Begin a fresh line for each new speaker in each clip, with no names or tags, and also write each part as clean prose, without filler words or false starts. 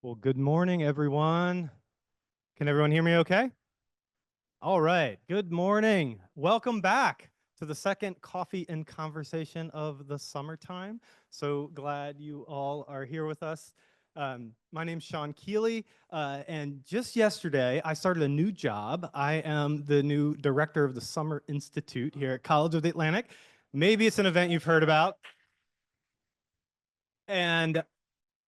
Well, good morning, everyone. Can everyone hear me okay? All right, good morning. Welcome back to the second coffee and conversation of the summertime. So glad you all are here with us. My name's Sean Keeley, and just yesterday, I started a new job. I am the new director of the Summer Institute here at College of the Atlantic. Maybe it's an event you've heard about. And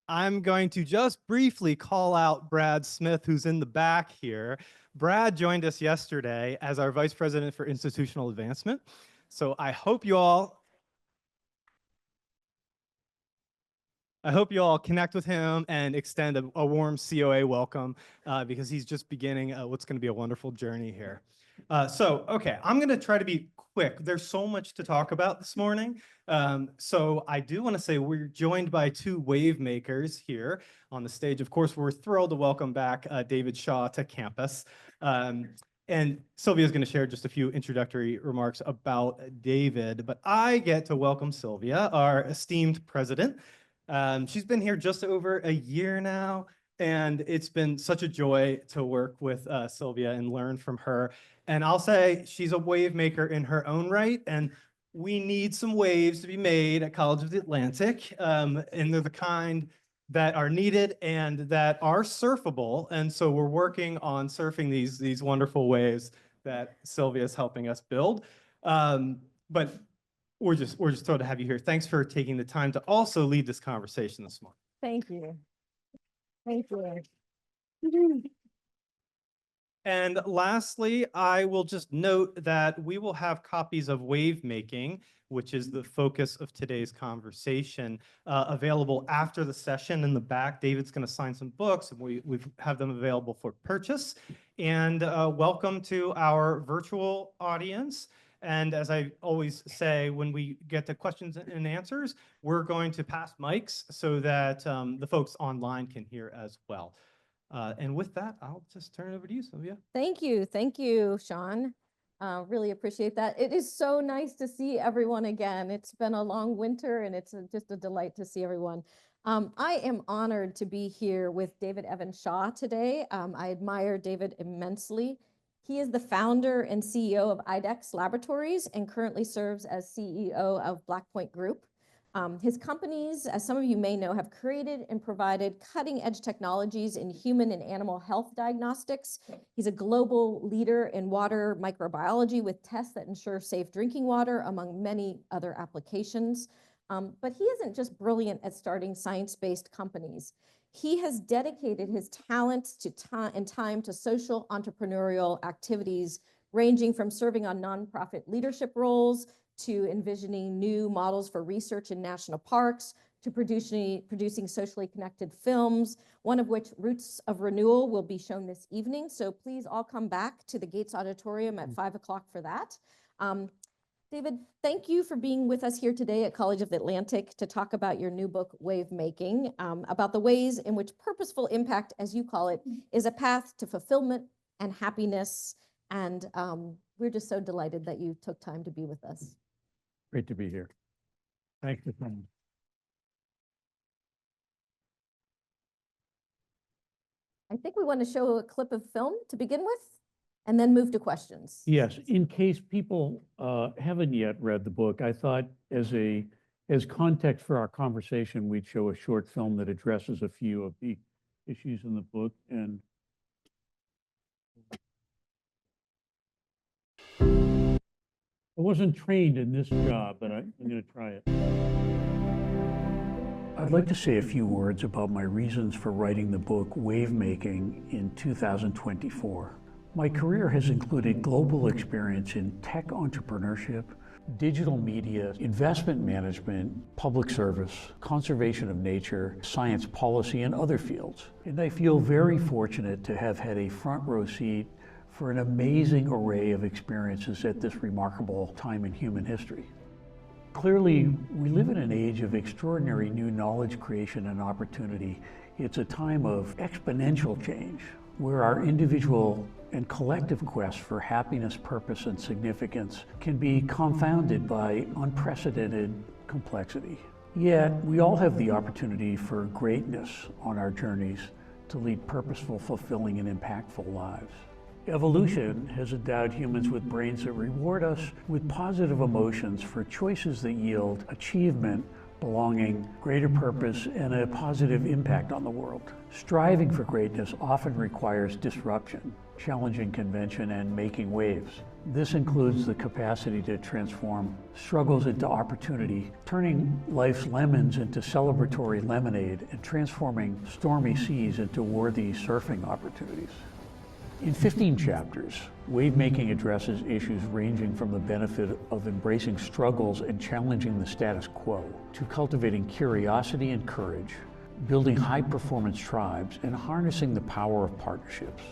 I'm going to just briefly call out Brad Smith, who's in the back here. Brad joined us yesterday as our Vice President for Institutional Advancement. So I hope you all connect with him and extend a warm COA welcome because he's just beginning what's going to be a wonderful journey here. Okay, I'm going to try to be quick. There's so much to talk about this morning. So I do want to say we're joined by two wave makers here on the stage. Of course, we're thrilled to welcome back David Shaw to campus. And Sylvia is going to share just a few introductory remarks about David, but I get to welcome Sylvia, our esteemed president. She's been here just over a year now, and it's been such a joy to work with Sylvia and learn from her. And I'll say she's a wave maker in her own right, and we need some waves to be made at College of the Atlantic, and they're the kind that are needed and that are surfable. And so we're working on surfing these wonderful waves that Sylvia is helping us build. But we're just thrilled to have you here. Thanks for taking the time to also lead this conversation this morning.
Thank you. Thank you.
And lastly, I will just note that we will have copies of Wave Making, which is the focus of today's conversation, available after the session in the back. David's going to sign some books, and we have them available for purchase. And welcome to our virtual audience. And as I always say, when we get to questions and answers, we're going to pass mics so that the folks online can hear as well. And with that, I'll just turn it over to you, Sylvia.
Thank you, Sean. Really appreciate that. It is so nice to see everyone again. It's been a long winter, and it's just a delight to see everyone. I am honored to be here with David Evan Shaw today. I admire David immensely. He is the founder and CEO of IDEX Laboratories and currently serves as CEO of Blackpoint Group. His companies, as some of you may know, have created and provided cutting-edge technologies in human and animal health diagnostics. He's a global leader in water microbiology with tests that ensure safe drinking water, among many other applications. But he isn't just brilliant at starting science-based companies. He has dedicated his talents and time to social entrepreneurial activities, ranging from serving on nonprofit leadership roles to envisioning new models for research in national parks, to producing socially connected films, one of which, Roots of Renewal, will be shown this evening. So please all come back to the Gates Auditorium at 5 o'clock for that. David, thank you for being with us here today at College of the Atlantic to talk about your new book, Wave Making, about the ways in which purposeful impact, as you call it, is a path to fulfillment and happiness. And we're just so delighted that you took time to be with us.
Great to be here. Thanks for coming.
I think we want to show a clip of film to begin with, and then move to questions.
Yes, in case people haven't yet read the book, I thought as context for our conversation, we'd show a short film that addresses a few of the issues in the book. And I wasn't trained in this job, but I'm going to try it. I'd like to say a few words about my reasons for writing the book Wave Making in 2024. My career has included global experience in tech entrepreneurship, digital media, investment management, public service, conservation of nature, science policy, and other fields. And I feel very fortunate to have had a front row seat for an amazing array of experiences at this remarkable time in human history. Clearly, we live in an age of extraordinary new knowledge creation and opportunity. It's a time of exponential change, where our individual and collective quest for happiness, purpose, and significance can be confounded by unprecedented complexity. Yet, we all have the opportunity for greatness on our journeys to lead purposeful, fulfilling, and impactful lives. Evolution has endowed humans with brains that reward us with positive emotions for choices that yield achievement, belonging, greater purpose, and a positive impact on the world. Striving for greatness often requires disruption, challenging convention, and making waves. This includes the capacity to transform struggles into opportunity, turning life's lemons into celebratory lemonade, and transforming stormy seas into worthy surfing opportunities. In 15 chapters, Wavemaking addresses issues ranging from the benefit of embracing struggles and challenging the status quo, to cultivating curiosity and courage, building high-performance tribes, and harnessing the power of partnerships.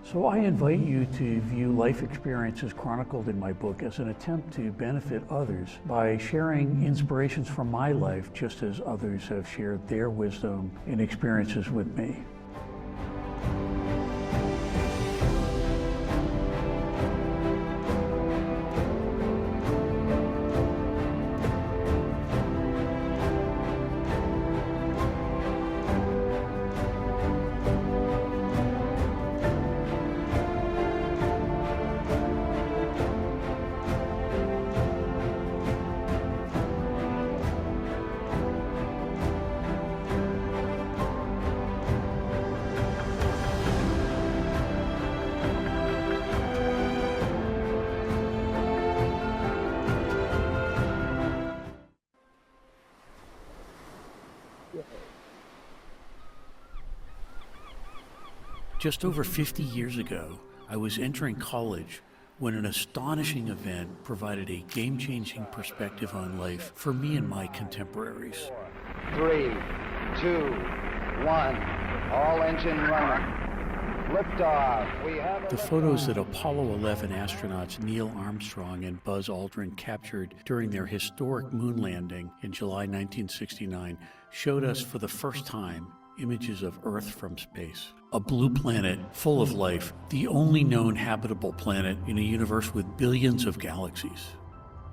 So I invite you to view life experiences chronicled in my book as an attempt to benefit others by sharing inspirations from my life, just as others have shared their wisdom and experiences with me. Just over 50 years ago, I was entering college when an astonishing event provided a game-changing perspective on life for me and my contemporaries.
3, 2, 1, all engine running. Liftoff. We have
The photos that Apollo 11 astronauts Neil Armstrong and Buzz Aldrin captured during their historic moon landing in July 1969 showed us for the first time images of Earth from space. A blue planet full of life, the only known habitable planet in a universe with billions of galaxies.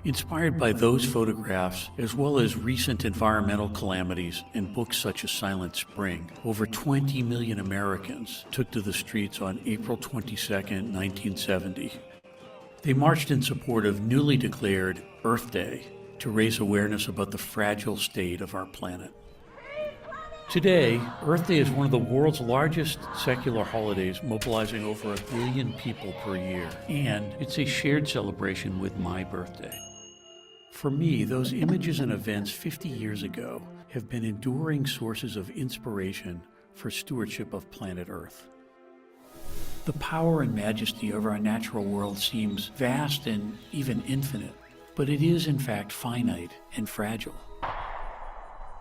Inspired by those photographs, as well as recent environmental calamities and books such as Silent Spring, over 20 million Americans took to the streets on April 22, 1970. They marched in support of newly declared Earth Day to raise awareness about the fragile state of our planet. Today, Earth Day is one of the world's largest secular holidays, mobilizing over 1 billion people per year, and it's a shared celebration with my birthday. For me, those images and events 50 years ago have been enduring sources of inspiration for stewardship of planet Earth. The power and majesty of our natural world seems vast and even infinite, but it is in fact finite and fragile.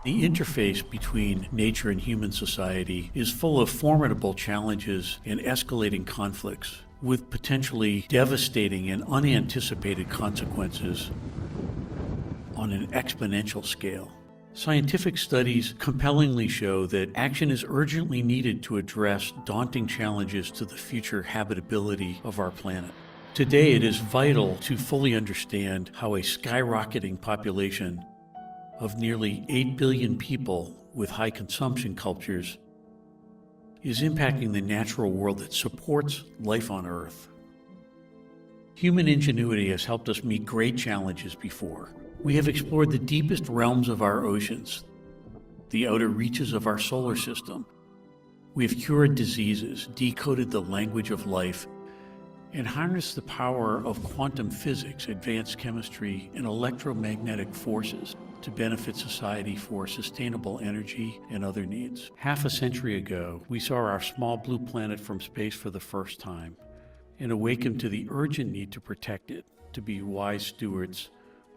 The interface between nature and human society is full of formidable challenges and escalating conflicts, with potentially devastating and unanticipated consequences on an exponential scale. Scientific studies compellingly show that action is urgently needed to address daunting challenges to the future habitability of our planet. Today, it is vital to fully understand how a skyrocketing population of nearly 8 billion people with high consumption cultures is impacting the natural world that supports life on Earth. Human ingenuity has helped us meet great challenges before. We have explored the deepest realms of our oceans, the outer reaches of our solar system. We have cured diseases, decoded the language of life, and harnessed the power of quantum physics, advanced chemistry, and electromagnetic forces to benefit society for sustainable energy and other needs. Half a century ago, we saw our small blue planet from space for the first time and awakened to the urgent need to protect it, to be wise stewards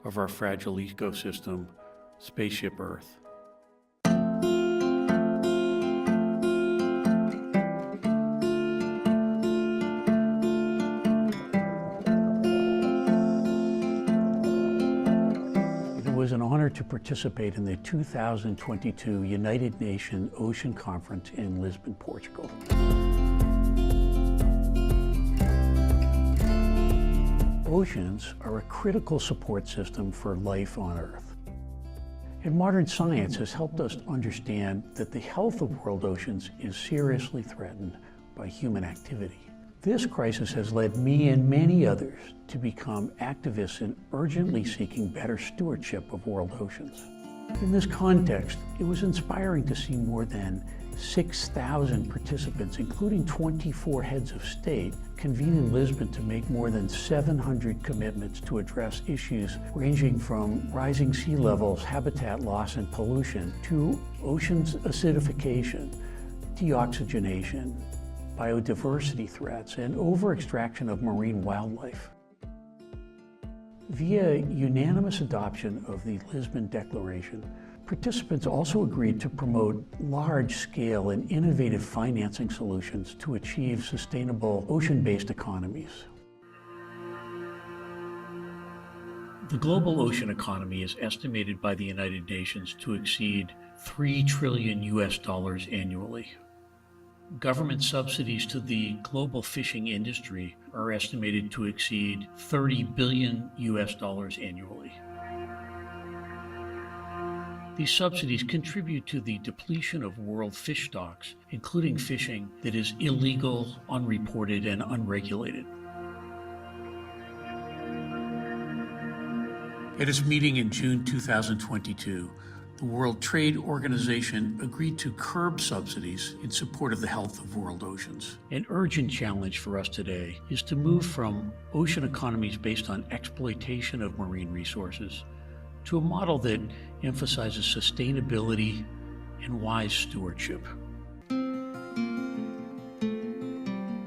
of our fragile ecosystem, Spaceship Earth. It was an honor to participate in the 2022 United Nations Ocean Conference in Lisbon, Portugal. Oceans are a critical support system for life on Earth. And modern science has helped us understand that the health of world oceans is seriously threatened by human activity. This crisis has led me and many others to become activists in urgently seeking better stewardship of world oceans. In this context, it was inspiring to see more than 6,000 participants, including 24 heads of state, convene in Lisbon to make more than 700 commitments to address issues ranging from rising sea levels, habitat loss and pollution, to oceans acidification, deoxygenation, biodiversity threats, and over-extraction of marine wildlife. Via unanimous adoption of the Lisbon Declaration, participants also agreed to promote large-scale and innovative financing solutions to achieve sustainable ocean-based economies. The global ocean economy is estimated by the United Nations to exceed $3 trillion annually. Government subsidies to the global fishing industry are estimated to exceed $30 billion annually. These subsidies contribute to the depletion of world fish stocks, including fishing that is illegal, unreported, and unregulated. At its meeting in June 2022, the World Trade Organization agreed to curb subsidies in support of the health of world oceans. An urgent challenge for us today is to move from ocean economies based on exploitation of marine resources to a model that emphasizes sustainability and wise stewardship.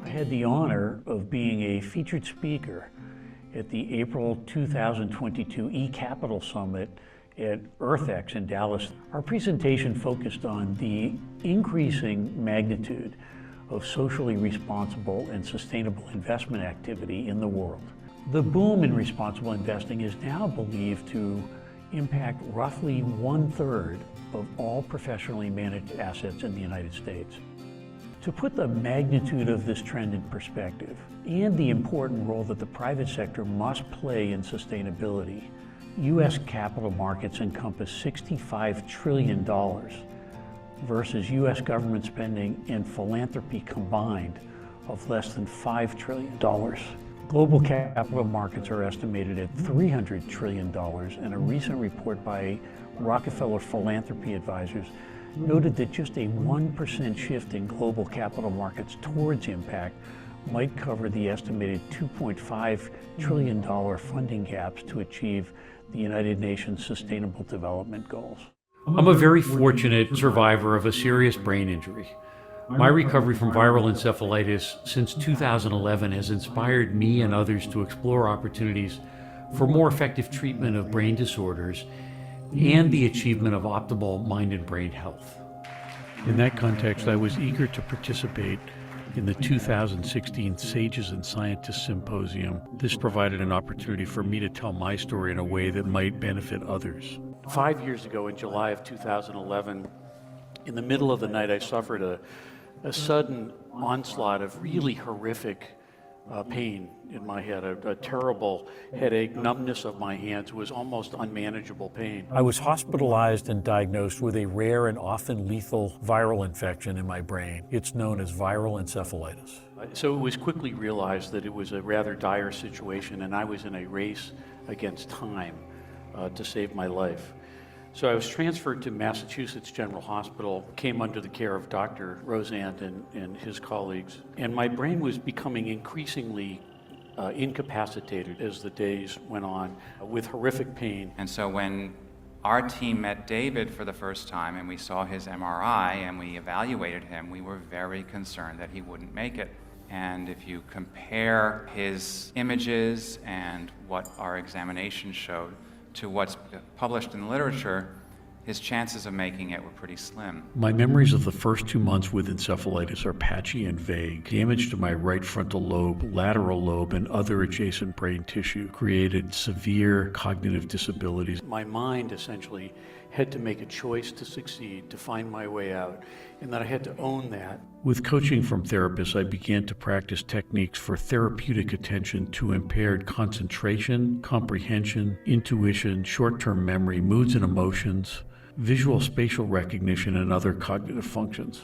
I had the honor of being a featured speaker at the April 2022 eCapital Summit at EarthX in Dallas. Our presentation focused on the increasing magnitude of socially responsible and sustainable investment activity in the world. The boom in responsible investing is now believed to impact roughly 1/3 of all professionally managed assets in the United States. To put the magnitude of this trend in perspective and the important role that the private sector must play in sustainability, U.S. capital markets encompass $65 trillion versus U.S. government spending and philanthropy combined of less than $5 trillion. Global capital markets are estimated at $300 trillion, and a recent report by Rockefeller Philanthropy Advisors noted that just a 1% shift in global capital markets towards impact might cover the estimated $2.5 trillion funding gaps to achieve the United Nations Sustainable Development Goals.
I'm a very fortunate survivor of a serious brain injury. My recovery from viral encephalitis since 2011 has inspired me and others to explore opportunities for more effective treatment of brain disorders and the achievement of optimal mind and brain health.
In that context, I was eager to participate in the 2016 Sages and Scientists Symposium. This provided an opportunity for me to tell my story in a way that might benefit others. 5 years ago, in July of 2011, in the middle of the night, I suffered a sudden onslaught of really horrific pain in my head, a terrible headache, numbness of my hands. It was almost unmanageable pain. I was hospitalized and diagnosed with a rare and often lethal viral infection in my brain. It's known as viral encephalitis. So it was quickly realized that it was a rather dire situation, and I was in a race against time to save my life. So I was transferred to Massachusetts General Hospital, came under the care of Dr. Rosand and his colleagues, and my brain was becoming increasingly incapacitated as the days went on, with horrific pain.
And so when our team met David for the first time and we saw his MRI and we evaluated him, we were very concerned that he wouldn't make it. And if you compare his images and what our examination showed to what's published in the literature, his chances of making it were pretty slim.
My memories of the first 2 months with encephalitis are patchy and vague. Damage to my right frontal lobe, lateral lobe, and other adjacent brain tissue created severe cognitive disabilities. My mind essentially had to make a choice to succeed, to find my way out, and that I had to own that. With coaching from therapists, I began to practice techniques for therapeutic attention to impaired concentration, comprehension, intuition, short-term memory, moods and emotions, visual spatial recognition, and other cognitive functions.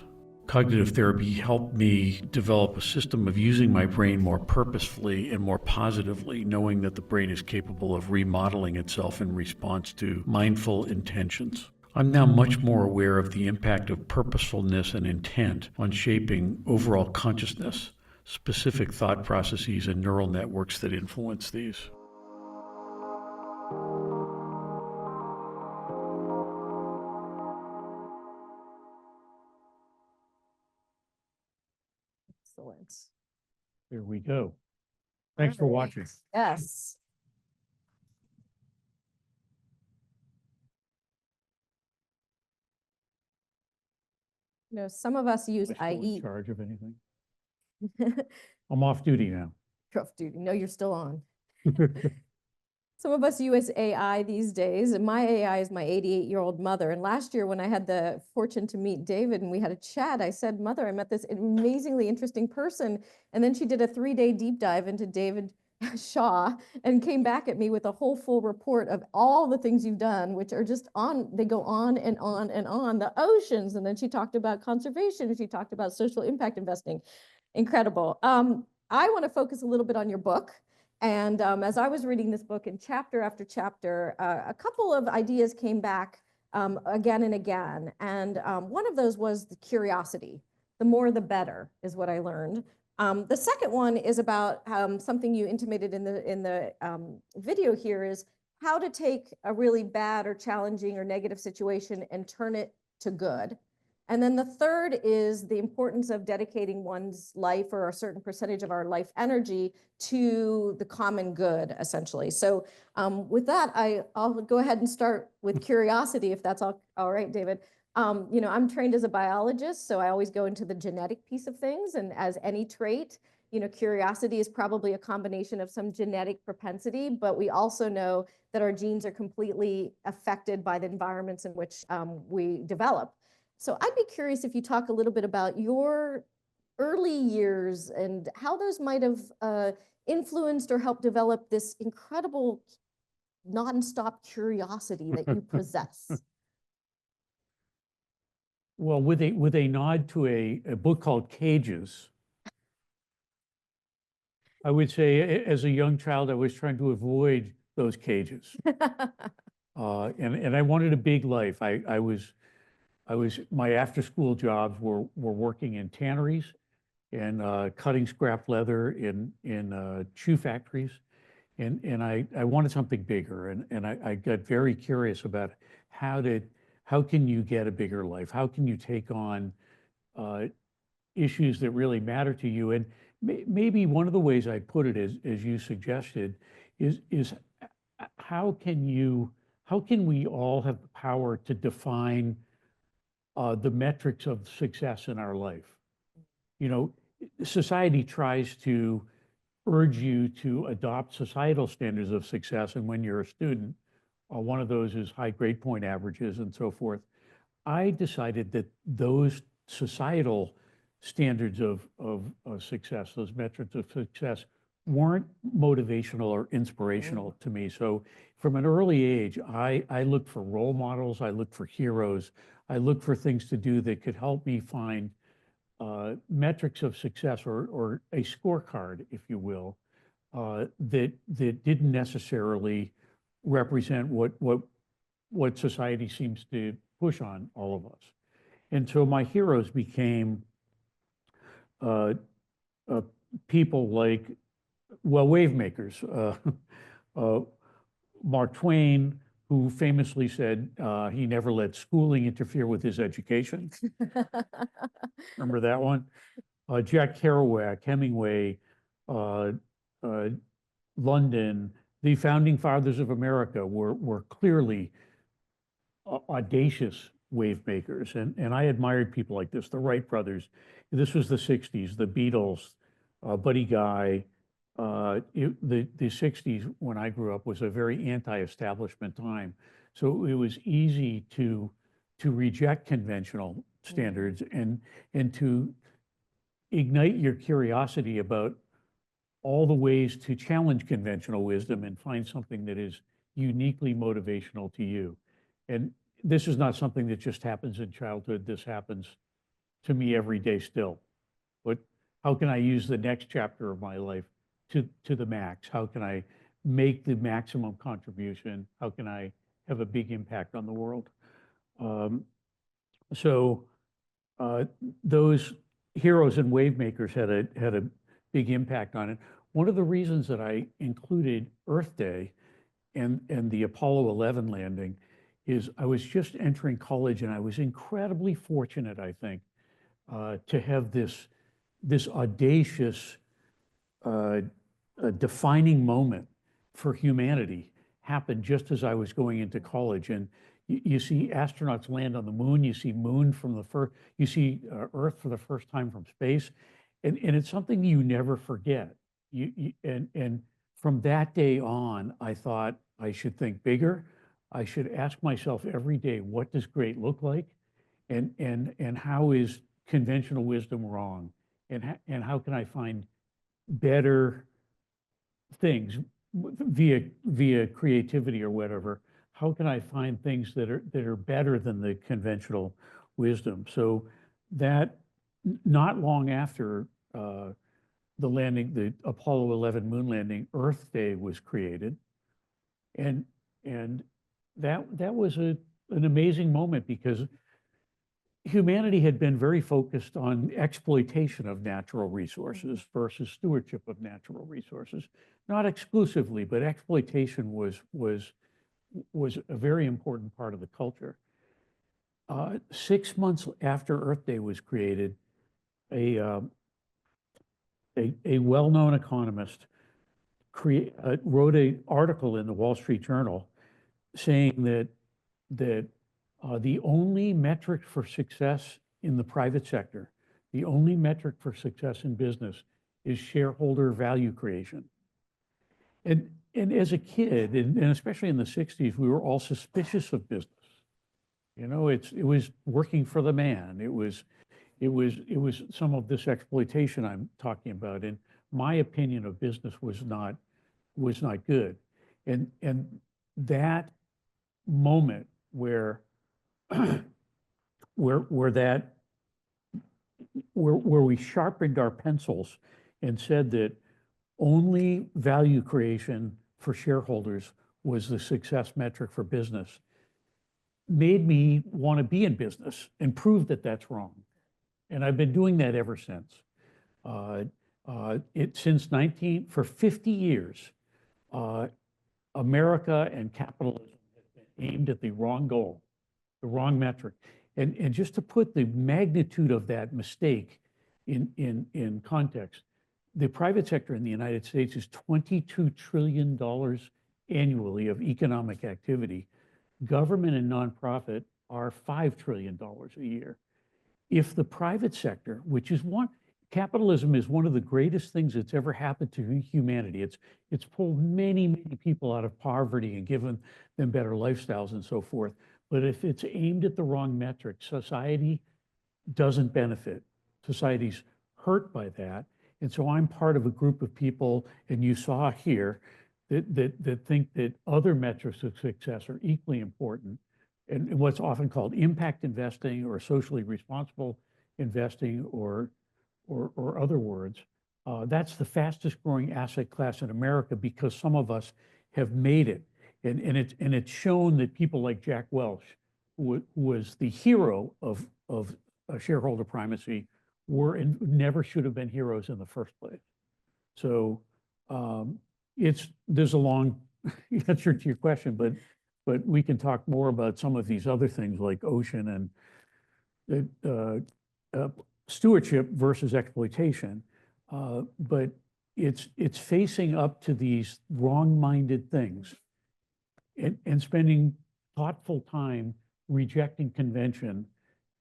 Cognitive therapy helped me develop a system of using my brain more purposefully and more positively, knowing that the brain is capable of remodeling itself in response to mindful intentions. I'm now much more aware of the impact of purposefulness and intent on shaping overall consciousness, specific thought processes, and neural networks that influence these.
Excellent.
There we go. Thanks for watching.
Yes. You know, some of us use
Am I still in
IE.
charge of anything? I'm off duty now.
You're off duty. No, you're still on. Some of us use AI these days, and my AI is my 88-year-old mother. And last year, when I had the fortune to meet David and we had a chat, I said, "Mother, I met this amazingly interesting person." And then she did a 3-day deep dive into David Shaw and came back at me with a whole full report of all the things you've done, which are just on, they go on and on and on. The oceans, and then she talked about conservation, and she talked about social impact investing. Incredible. I want to focus a little bit on your book. And as I was reading this book in chapter after chapter, a couple of ideas came back again and again. And one of those was the curiosity. The more, the better is what I learned. The second one is about something you intimated in the video here, is how to take a really bad or challenging or negative situation and turn it to good. And then the third is the importance of dedicating one's life or a certain percentage of our life energy to the common good, essentially. So with that, I'll go ahead and start with curiosity, if that's all right, David. You know, I'm trained as a biologist, so I always go into the genetic piece of things. And as any trait, you know, curiosity is probably a combination of some genetic propensity, but we also know that our genes are completely affected by the environments in which we develop. So I'd be curious if you talk a little bit about your early years and how those might have influenced or helped develop this incredible nonstop curiosity that you possess.
Well, with a nod to a book called Cages, I would say as a young child, I was trying to avoid those cages. And I wanted a big life. My after-school jobs were working in tanneries and cutting scrap leather in shoe factories. And I wanted something bigger. And I got very curious about how can you get a bigger life? How can you take on issues that really matter to you? And maybe one of the ways I put it is, as you suggested, is how can we all have the power to define the metrics of success in our life? You know, society tries to urge you to adopt societal standards of success. And when you're a student, one of those is high grade point averages and so forth. I decided that those societal standards of success, those metrics of success, weren't motivational or inspirational to me. So from an early age, I looked for role models, I looked for heroes, I looked for things to do that could help me find metrics of success or a scorecard, if you will, that didn't necessarily represent what society seems to push on all of us. And so my heroes became people like, well, wave makers. Mark Twain, who famously said he never let schooling interfere with his education. Remember that one? Jack Kerouac, Hemingway, London, the founding fathers of America were clearly audacious wave makers. And I admired people like this, the Wright brothers. This was the 60s, the Beatles, Buddy Guy. The 60s, when I grew up, was a very anti-establishment time. So it was easy to reject conventional standards and to ignite your curiosity about all the ways to challenge conventional wisdom and find something that is uniquely motivational to you. And this is not something that just happens in childhood. This happens to me every day still. But how can I use the next chapter of my life to the max? How can I make the maximum contribution? How can I have a big impact on the world? Those heroes and wave makers had a big impact on it. One of the reasons that I included Earth Day and the Apollo 11 landing is I was just entering college, and I was incredibly fortunate, I think, to have this audacious defining moment for humanity happen just as I was going into college. And you see astronauts land on the moon, you see you see Earth for the first time from space, and it's something you never forget. And from that day on, I thought I should think bigger. I should ask myself every day, what does great look like? And how is conventional wisdom wrong? And how can I find better things via creativity or whatever? How can I find things that are better than the conventional wisdom? So that not long after the landing, the Apollo 11 moon landing, Earth Day was created. And that was an amazing moment, because humanity had been very focused on exploitation of natural resources versus stewardship of natural resources. Not exclusively, but exploitation was a very important part of the culture. 6 months after Earth Day was created, a well-known economist wrote an article in the Wall Street Journal saying that the only metric for success in the private sector, the only metric for success in business, is shareholder value creation. And as a kid, and especially in the 60s, we were all suspicious of business. You know, it was working for the man. It was some of this exploitation I'm talking about. And my opinion of business was not good. And that moment where we sharpened our pencils and said that only value creation for shareholders was the success metric for business, made me want to be in business and prove that that's wrong. And I've been doing that ever since. For 50 years, America and capitalism have been aimed at the wrong goal, the wrong metric. And just to put the magnitude of that mistake in context, the private sector in the United States is $22 trillion annually of economic activity. Government and nonprofit are $5 trillion a year. If the private sector, capitalism is one of the greatest things that's ever happened to humanity. It's pulled many, many people out of poverty and given them better lifestyles and so forth. But if it's aimed at the wrong metric, society doesn't benefit. Society's hurt by that. And so I'm part of a group of people, and you saw here, that think that other metrics of success are equally important, and what's often called impact investing or socially responsible investing or other words. That's the fastest growing asset class in America because some of us have made it. And it's shown that people like Jack Welch, who was the hero of shareholder primacy, were and never should have been heroes in the first place. So there's a long answer to your question, but we can talk more about some of these other things like ocean and stewardship versus exploitation. But it's facing up to these wrong-minded things and spending thoughtful time rejecting convention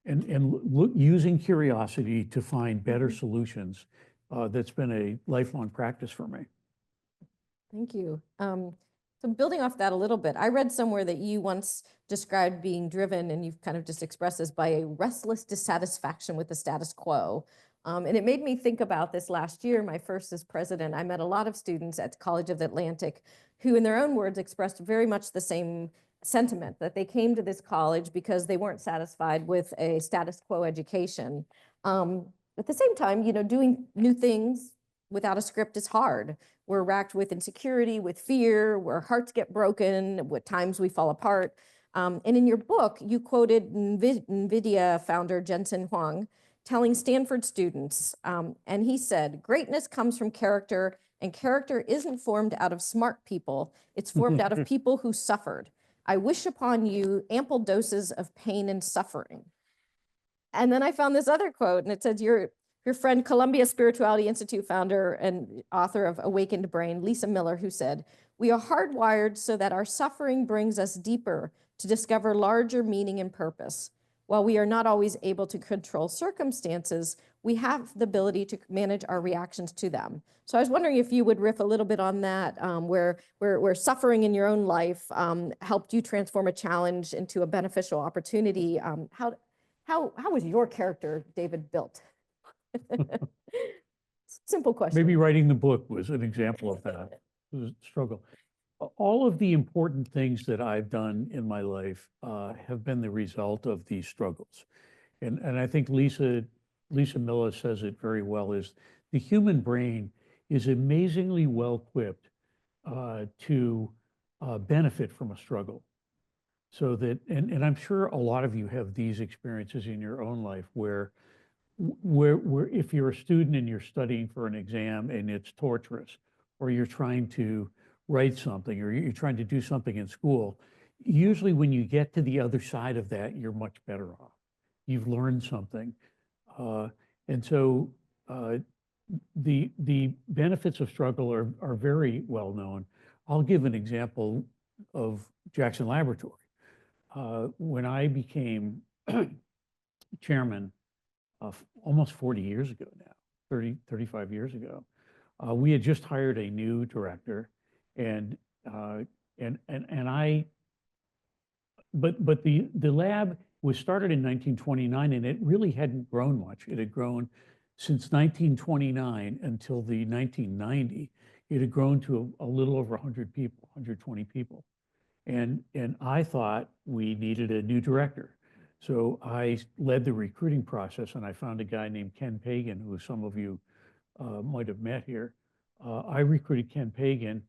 and using curiosity to find better solutions, that's been a lifelong practice for me.
Thank you. So building off that a little bit, I read somewhere that you once described being driven, and you've kind of just expressed this, by a restless dissatisfaction with the status quo. And it made me think about this last year, my first as president. I met a lot of students at College of the Atlantic who, in their own words, expressed very much the same sentiment, that they came to this college because they weren't satisfied with a status quo education. At the same time, you know, doing new things without a script is hard. We're racked with insecurity, with fear, where hearts get broken, with times we fall apart. And in your book, you quoted NVIDIA founder Jensen Huang telling Stanford students, and he said, "Greatness comes from character, and character isn't formed out of smart people. It's formed out of people who suffered. I wish upon you ample doses of pain and suffering." And then I found this other quote, and it says, your friend, Columbia Spirituality Institute founder and author of Awakened Brain, Lisa Miller, who said, "We are hardwired so that our suffering brings us deeper to discover larger meaning and purpose. While we are not always able to control circumstances, we have the ability to manage our reactions to them." So I was wondering if you would riff a little bit on that, where suffering in your own life helped you transform a challenge into a beneficial opportunity. How was your character, David, built? Simple question.
Maybe writing the book was an example of that. It was a struggle. All of the important things that I've done in my life have been the result of these struggles. And I think Lisa Miller says it very well, is the human brain is amazingly well equipped to benefit from a struggle. So that, and I'm sure a lot of you have these experiences in your own life where if you're a student and you're studying for an exam and it's torturous, or you're trying to write something, or you're trying to do something in school, usually when you get to the other side of that, you're much better off. You've learned something. And so the benefits of struggle are very well known. I'll give an example of Jackson Laboratory. When I became chairman almost 40 years ago now, 35 years ago, we had just hired a new director, but the lab was started in 1929, and it really hadn't grown much. It had grown since 1929 until the 1990. It had grown to a little over 100 people, 120 people. And I thought we needed a new director. So I led the recruiting process, and I found a guy named Ken Pagan, who some of you might have met here. I recruited Ken Pagan.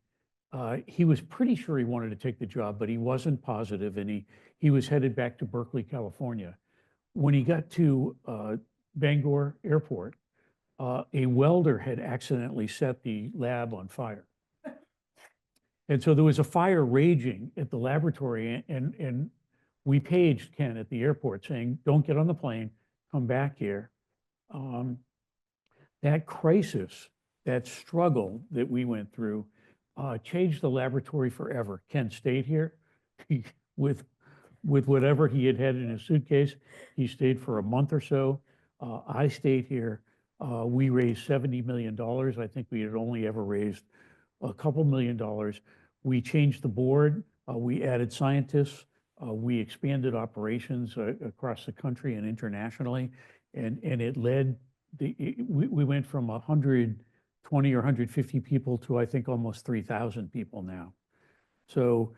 He was pretty sure he wanted to take the job, but he wasn't positive, and he was headed back to Berkeley, California. When he got to Bangor Airport, a welder had accidentally set the lab on fire. And so there was a fire raging at the laboratory, and we paged Ken at the airport saying, "Don't get on the plane, come back here." That crisis, that struggle that we went through, changed the laboratory forever. Ken stayed here with whatever he had in his suitcase. He stayed for a month or so. I stayed here. We raised $70 million. I think we had only ever raised a couple $1 million. We changed the board. We added scientists. We expanded operations across the country and internationally, and it led we went from 120 or 150 people to, I think, almost 3,000 people now. So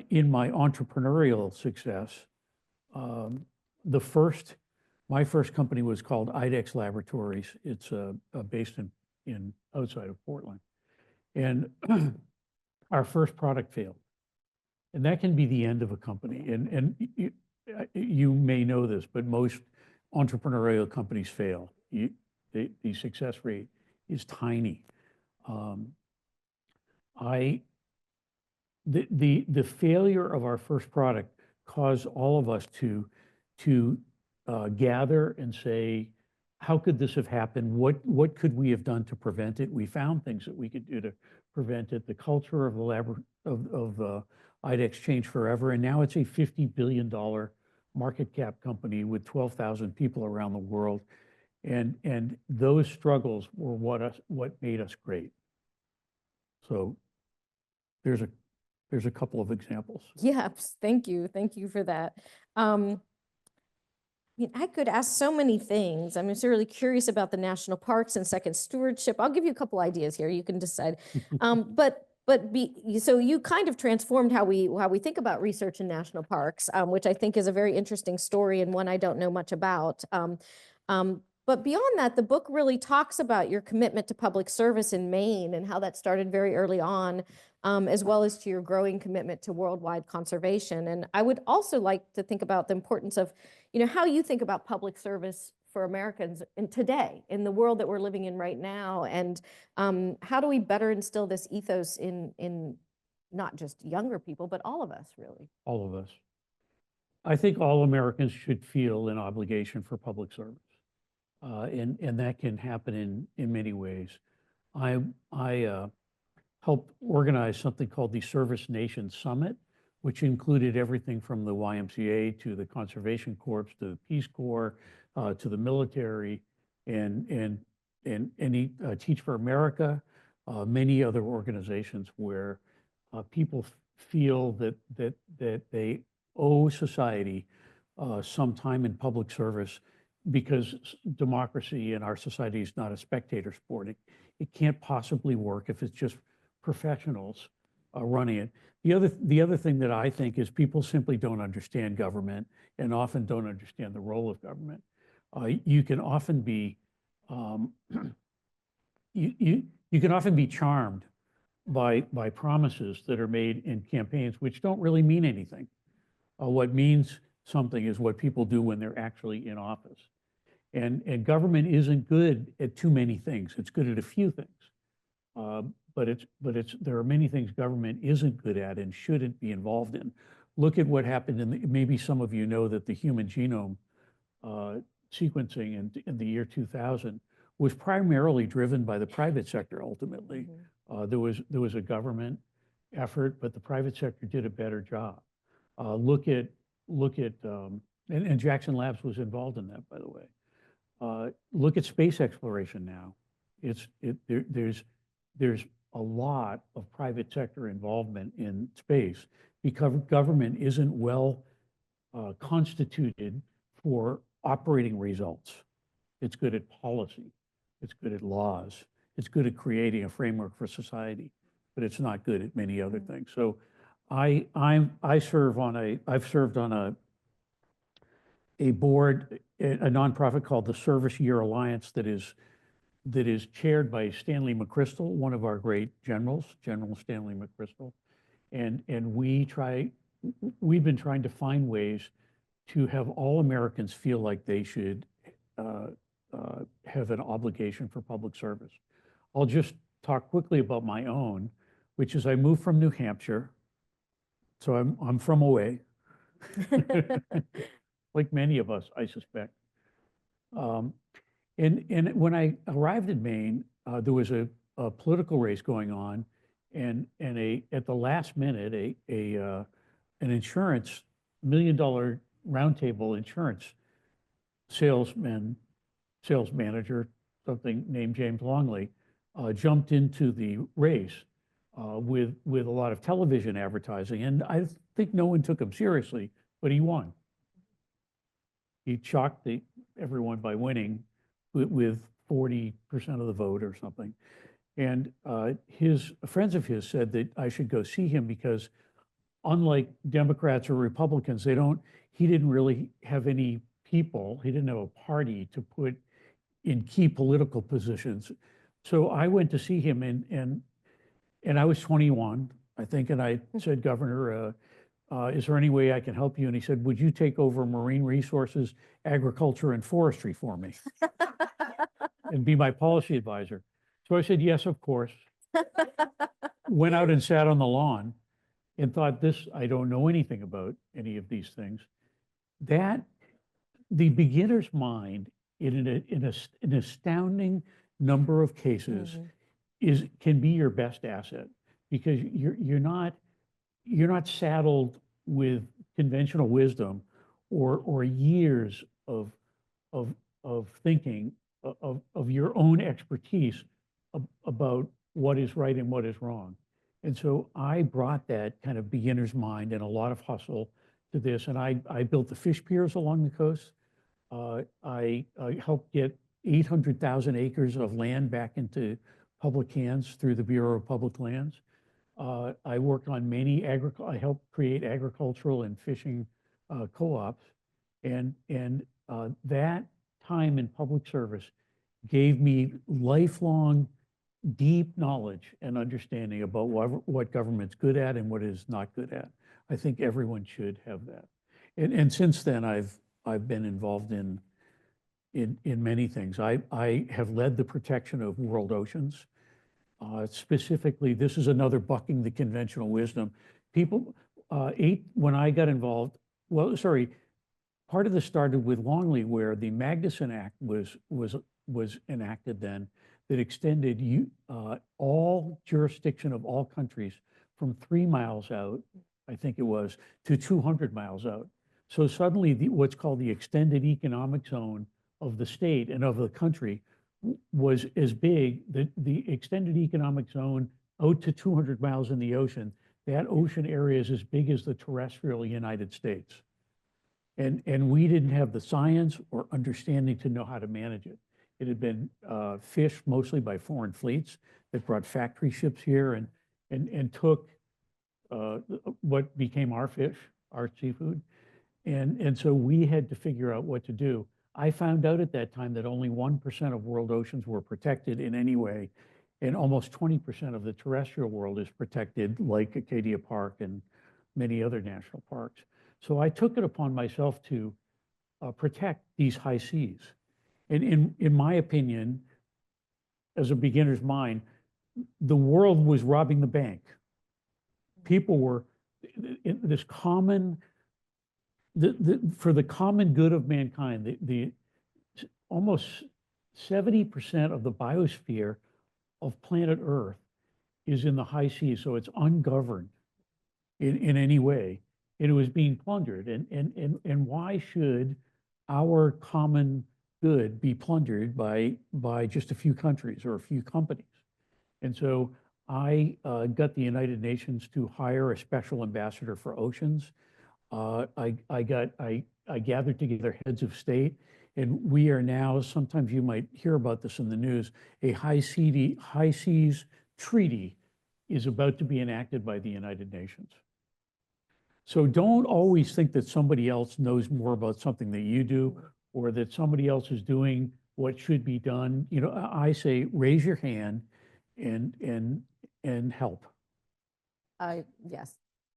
in my entrepreneurial success, my first company was called IDEX Laboratories. It's based in outside of Portland. And our first product failed. And that can be the end of a company. And you may know this, but most entrepreneurial companies fail. The success rate is tiny. The failure of our first product caused all of us to gather and say, how could this have happened? What could we have done to prevent it? We found things that we could do to prevent it. The culture of the IDEX changed forever, and now it's a $50 billion market cap company with 12,000 people around the world. And those struggles were what made us great. So there's a couple of examples.
Yes, thank you. Thank you for that. I could ask so many things. I'm just really curious about the national parks and second stewardship. I'll give you a couple ideas here. You can decide. So you kind of transformed how we think about research in national parks, which I think is a very interesting story and one I don't know much about. But beyond that, the book really talks about your commitment to public service in Maine and how that started very early on, as well as to your growing commitment to worldwide conservation. And I would also like to think about the importance of, how you think about public service for Americans in today, in the world that we're living in right now, and how do we better instill this ethos in not just younger people, but all of us, really?
All of us. I think all Americans should feel an obligation for public service. And that can happen in many ways. I helped organize something called the Service Nation Summit, which included everything from the YMCA to the Conservation Corps to the Peace Corps to the military and any Teach for America, many other organizations where people feel that they owe society some time in public service, because democracy in our society is not a spectator sport. It can't possibly work if it's just professionals running it. The other thing that I think is people simply don't understand government and often don't understand the role of government. You can often be you can often be charmed by promises that are made in campaigns which don't really mean anything. What means something is what people do when they're actually in office. And government isn't good at too many things. It's good at a few things. But there are many things government isn't good at and shouldn't be involved in. Look at what happened maybe some of you know that the human genome sequencing in the year 2000 was primarily driven by the private sector ultimately.
Mm-hmm.
There was a government effort, but the private sector did a better job. Look at and Jackson Labs was involved in that, by the way. Look at space exploration now. There's a lot of private sector involvement in space because government isn't well constituted for operating results. It's good at policy. It's good at laws. It's good at creating a framework for society, but it's not good at many other things. So I've served on a board, a nonprofit called the Service Year Alliance that is chaired by Stanley McChrystal, one of our great generals, General Stanley McChrystal. And we've been trying to find ways to have all Americans feel like they should have an obligation for public service. I'll just talk quickly about my own, which is I moved from New Hampshire. So I'm from away, like many of us, I suspect. And when I arrived in Maine, there was a political race going on, and at the last minute, an insurance $1 million roundtable insurance sales manager, something named James Longley, jumped into the race with a lot of television advertising, and I think no one took him seriously, but he won. He shocked everyone by winning with 40% of the vote or something. And friends of his said that I should go see him because unlike Democrats or Republicans, he didn't really have any people, he didn't have a party to put in key political positions. So I went to see him and I was 21, I think, and I said, Governor, is there any way I can help you? And he said, would you take over marine resources, agriculture, and forestry for me and be my policy advisor? So I said, yes, of course. Went out and sat on the lawn and thought, I don't know anything about any of these things. That the beginner's mind in an astounding number of cases can be your best asset, because you're not saddled with conventional wisdom or years of, of thinking of your own expertise about what is right and what is wrong. And so I brought that kind of beginner's mind and a lot of hustle to this. And I built the fish piers along the coast. I helped get 800,000 acres of land back into public hands through the Bureau of Public Lands. I worked on many I helped create agricultural and fishing co-ops. And that time in public service gave me lifelong deep knowledge and understanding about what government's good at and what is not good at. I think everyone should have that. And since then, I've been involved in many things. I have led the protection of world oceans. Specifically, this is another bucking the conventional wisdom. People, when I got involved, well, sorry, part of this started with Longley, where the Magnuson Act was enacted then, that extended all jurisdiction of all countries from 3 miles out, I think it was, to 200 miles out. So suddenly, what's called the extended economic zone of the state and of the country was as big, the extended economic zone out to 200 miles in the ocean, that ocean area is as big as the terrestrial United States. And we didn't have the science or understanding to know how to manage it. It had been fished mostly by foreign fleets that brought factory ships here and took what became our fish, our seafood. And so we had to figure out what to do. I found out at that time that only 1% of world oceans were protected in any way, and almost 20% of the terrestrial world is protected, like Acadia Park and many other national parks. So I took it upon myself to protect these high seas. And in my opinion, as a beginner's mind, the world was robbing the bank. People were, this common, for the common good of mankind, the almost 70% of the biosphere of planet Earth is in the high seas, so it's ungoverned in any way. And it was being plundered. And why should our common good be plundered by just a few countries or a few companies? And so I got the United Nations to hire a special ambassador for oceans. I gathered together heads of state, and we are now, sometimes you might hear about this in the news, a high seas treaty is about to be enacted by the United Nations. So don't always think that somebody else knows more about something that you do, or that somebody else is doing what should be done. You know, I say, raise your hand and help.
Yes,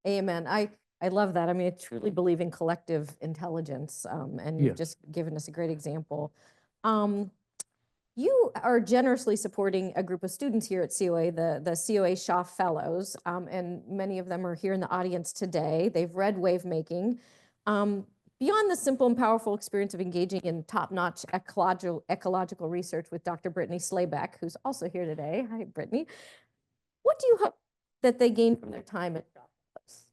amen. I love that. I mean, I truly believe in collective intelligence, and you've
Yes.
just given us a great example. You are generously supporting a group of students here at COA, the COA Shaw Fellows, and many of them are here in the audience today. They've read Wave Making. Beyond the simple and powerful experience of engaging in top-notch ecological research with Dr. Brittany Slayback, who's also here today. Hi, Brittany. What do you hope that they gain from their time at Shaw Fellows?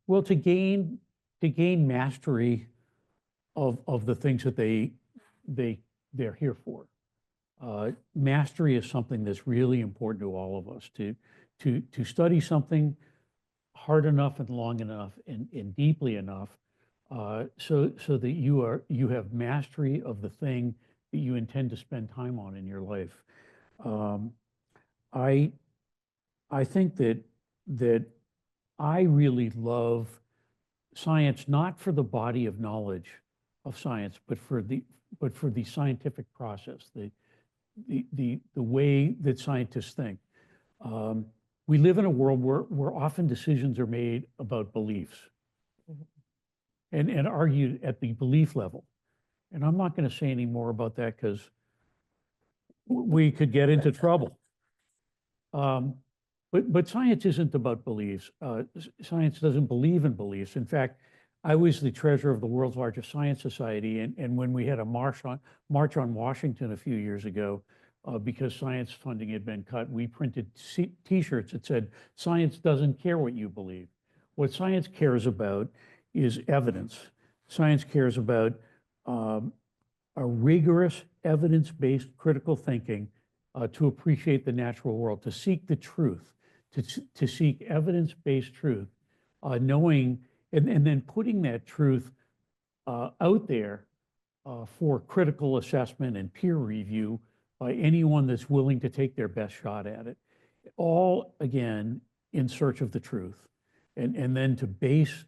Well, to gain mastery of the things that they're here for. Mastery is something that's really important to all of us. To study something hard enough and long enough and deeply enough, so that you have mastery of the thing that you intend to spend time on in your life. I think that I really love science, not for the body of knowledge of science, but for the scientific process, the way that scientists think. We live in a world where often decisions are made about beliefs and argued at the belief level. And I'm not going to say any more about that because we could get into trouble. But science isn't about beliefs. Science doesn't believe in beliefs. In fact, I was the treasurer of the world's largest science society, and when we had a march on Washington a few years ago, because science funding had been cut, we printed T-shirts that said, "Science doesn't care what you believe." What science cares about is evidence. Science cares about a rigorous, evidence-based critical thinking to appreciate the natural world, to seek the truth, to seek evidence-based truth, knowing, and then putting that truth out there for critical assessment and peer review by anyone that's willing to take their best shot at it. All, again, in search of the truth. And then to base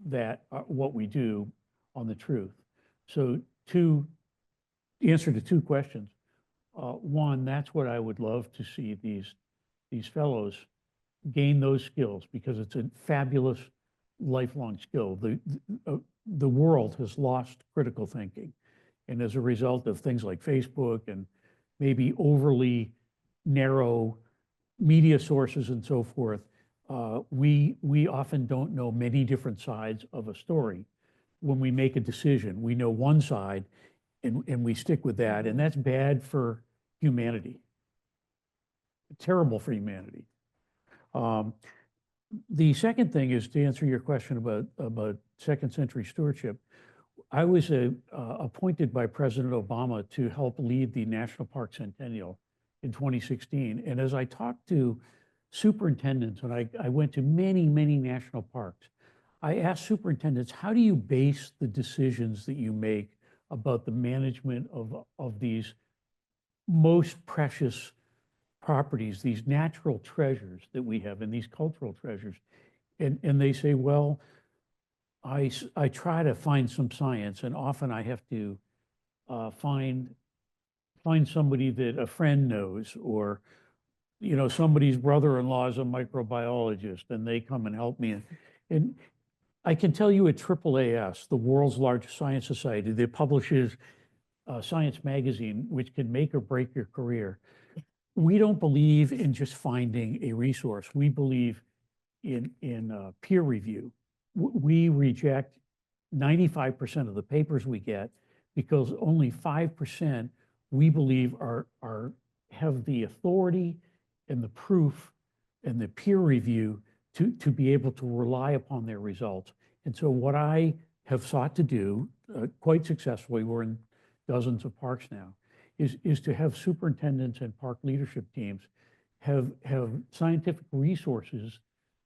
that, what we do, on the truth. So answer to two questions. One, that's what I would love to see these fellows gain those skills, because it's a fabulous lifelong skill. The world has lost critical thinking. And as a result of things like Facebook and maybe overly narrow media sources and so forth, we often don't know many different sides of a story. When we make a decision, we know one side and we stick with that, and that's bad for humanity. Terrible for humanity. The second thing is to answer your question about second century stewardship. I was appointed by President Obama to help lead the National Park Centennial in 2016. And as I talked to superintendents, and I went to many, many national parks, I asked superintendents, how do you base the decisions that you make about the management of these most precious properties, these natural treasures that we have, and these cultural treasures? And they say, well, I try to find some science, and often I have to find somebody that a friend knows, or somebody's brother-in-law is a microbiologist, and they come and help me. And I can tell you at AAAS, the world's largest science society, that publishes Science Magazine, which can make or break your career. We don't believe in just finding a resource. We believe in peer review. We reject 95% of the papers we get because only 5% we believe have the authority and the proof and the peer review to be able to rely upon their results. And so what I have sought to do quite successfully, we're in dozens of parks now, is to have superintendents and park leadership teams have scientific resources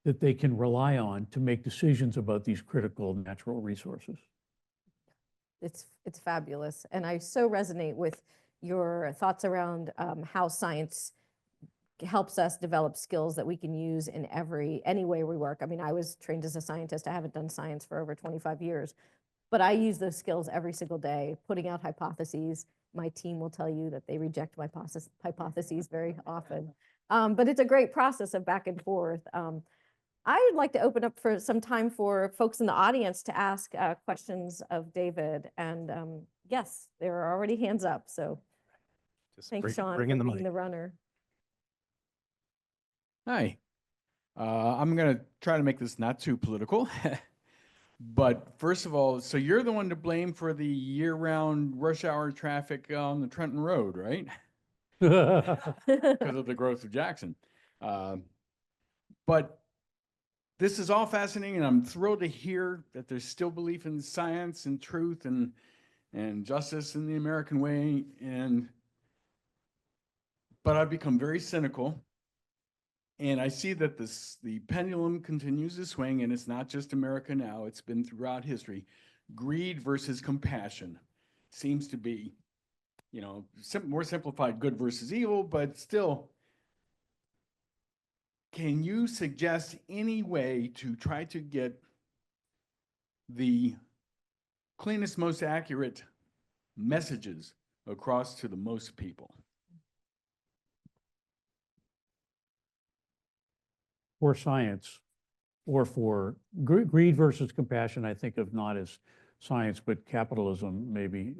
that they can rely on to make decisions about these critical natural resources.
It's fabulous. And I so resonate with your thoughts around how science helps us develop skills that we can use in any way we work. I mean, I was trained as a scientist. I haven't done science for over 25 years, but I use those skills every single day, putting out hypotheses. My team will tell you that they reject my hypotheses very often. But it's a great process of back and forth. I would like to open up for some time for folks in the audience to ask questions of David. And yes, there are already hands up. So thanks, Sean, for being the runner.
Hi. I'm going to try to make this not too political. But first of all, so you're the one to blame for the year-round rush hour traffic on the Trenton Road, right? Because of the growth of Jackson. But this is all fascinating, and I'm thrilled to hear that there's still belief in science and truth and justice in the American way. But I've become very cynical. And I see that the pendulum continues to swing, and it's not just America now, it's been throughout history. Greed versus compassion seems to be, more simplified good versus evil, but still. Can you suggest any way to try to get the cleanest, most accurate messages across to the most people?
For science, or for greed versus compassion, I think of not as science, but capitalism, maybe.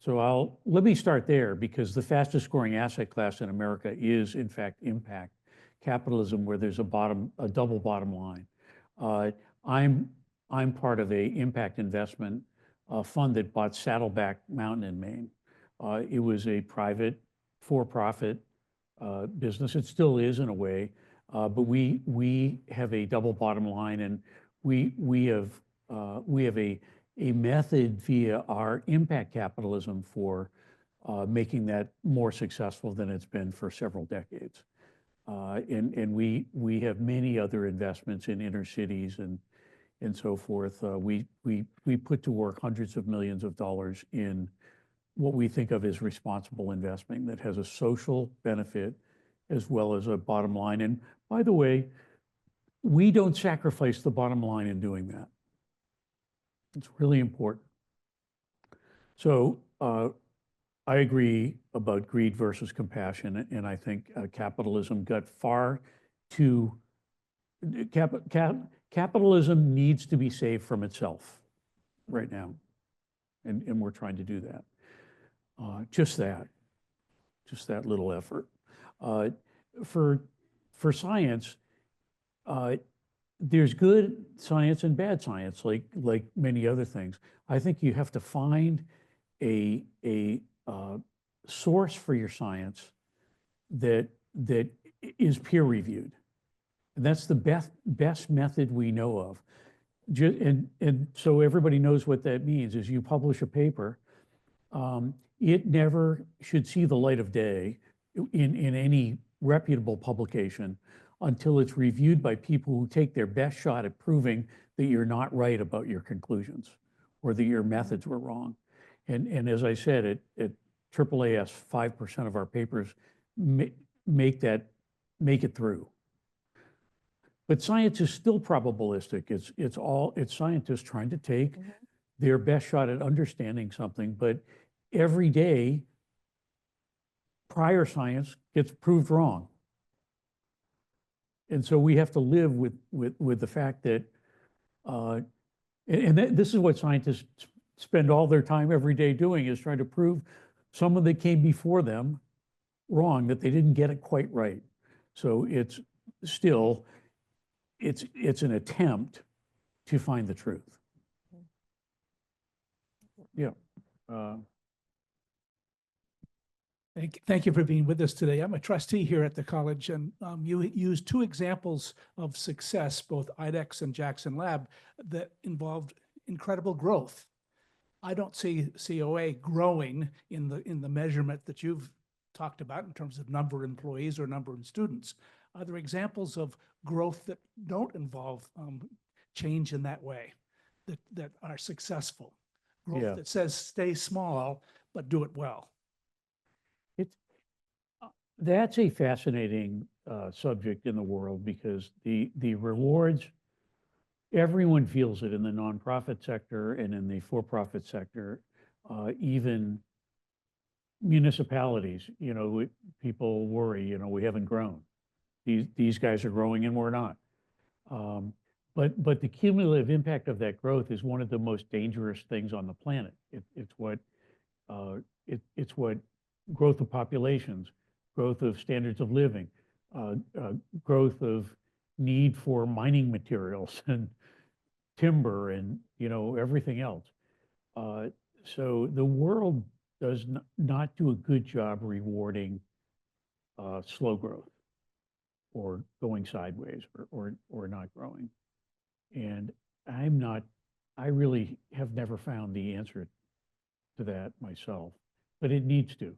So let me start there, because the fastest growing asset class in America is, in fact, impact capitalism, where there's a double bottom line. I'm part of a impact investment fund that bought Saddleback Mountain in Maine. It was a private, for-profit business. It still is in a way. But we have a double bottom line, and we have a method via our impact capitalism for making that more successful than it's been for several decades. And we have many other investments in inner cities and so forth. We put to work hundreds of millions of dollars in what we think of as responsible investing that has a social benefit as well as a bottom line. And by the way, we don't sacrifice the bottom line in doing that. It's really important. So I agree about greed versus compassion, and I think capitalism got far too, capitalism needs to be saved from itself right now, and we're trying to do that. Just that little effort. For science, there's good science and bad science, like many other things. I think you have to find a source for your science that is peer reviewed, and that's the best method we know of. And so everybody knows what that means. Is you publish a paper, it never should see the light of day in any reputable publication until it's reviewed by people who take their best shot at proving that you're not right about your conclusions or that your methods were wrong. And as I said, at AAAS, 5% of our papers make it through. But science is still probabilistic. It's scientists trying to take their best shot at understanding something, but every day, prior science gets proved wrong. And so we have to live with the fact that, this is what scientists spend all their time every day doing, is trying to prove someone that came before them wrong, that they didn't get it quite right. So it's still, it's an attempt to find the truth. Yeah.
Thank you for being with us today. I'm a trustee here at the college, and you used two examples of success, both IDEX and Jackson Lab, that involved incredible growth. I don't see COA growing in the measurement that you've talked about in terms of number of employees or number of students. Are there examples of growth that don't involve change in that way, that are successful? Growth that says stay small, but do it well.
That's a fascinating subject in the world, because the rewards, everyone feels it in the nonprofit sector and in the for-profit sector, even municipalities. People worry, we haven't grown. These guys are growing and we're not. But the cumulative impact of that growth is one of the most dangerous things on the planet. It's what growth of populations, growth of standards of living, growth of need for mining materials and timber and everything else. So the world does not do a good job rewarding slow growth or going sideways or not growing. And I really have never found the answer to that myself, but it needs to.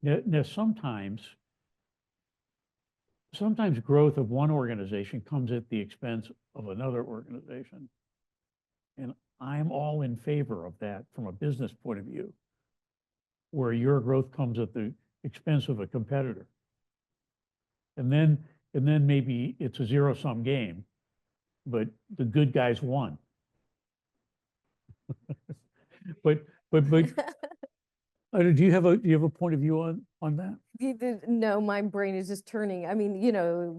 Now sometimes growth of one organization comes at the expense of another organization. And I'm all in favor of that from a business point of view, where your growth comes at the expense of a competitor. And then maybe it's a zero-sum game, but the good guys won. But do you have a point of view on that?
No, my brain is just turning. I mean,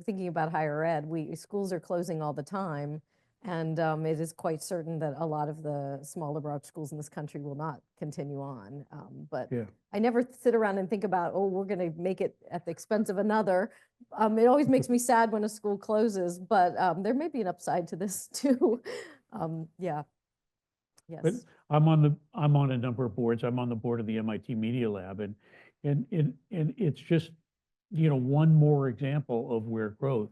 thinking about higher ed, schools are closing all the time. And it is quite certain that a lot of the smaller broad schools in this country will not continue on. But I never sit around and think about, we're going to make it at the expense of another. It always makes me sad when a school closes, but there may be an upside to this too. Yes.
But I'm on a number of boards. I'm on the board of the MIT Media Lab, and it's just one more example of where growth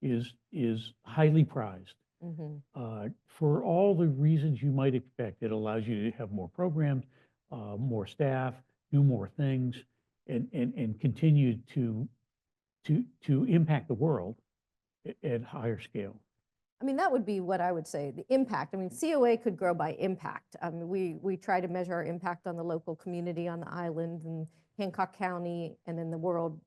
is highly prized. For all the reasons you might expect. It allows you to have more programs, more staff, do more things, and continue to impact the world at higher scale.
I mean, that would be what I would say, the impact. I mean, COA could grow by impact. We try to measure our impact on the local community, on the island, and Hancock County, and in the world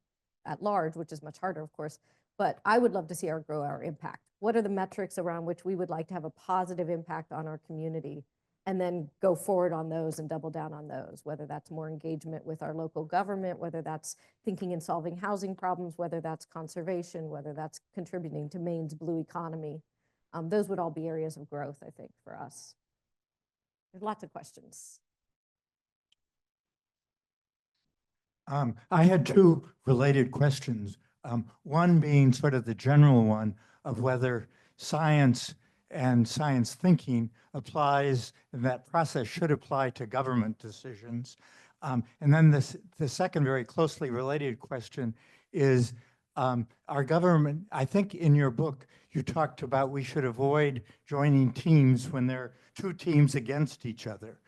at large, which is much harder, of course. But I would love to see grow our impact. What are the metrics around which we would like to have a positive impact on our community, and then go forward on those and double down on those, whether that's more engagement with our local government, whether that's thinking and solving housing problems, whether that's conservation, whether that's contributing to Maine's blue economy. Those would all be areas of growth, I think, for us. There's lots of questions.
I had two related questions. One being sort of the general one of whether science and science thinking applies, and that process should apply to government decisions. And then the second very closely related question is, our government, I think in your book, you talked about we should avoid joining teams when there are two teams against each other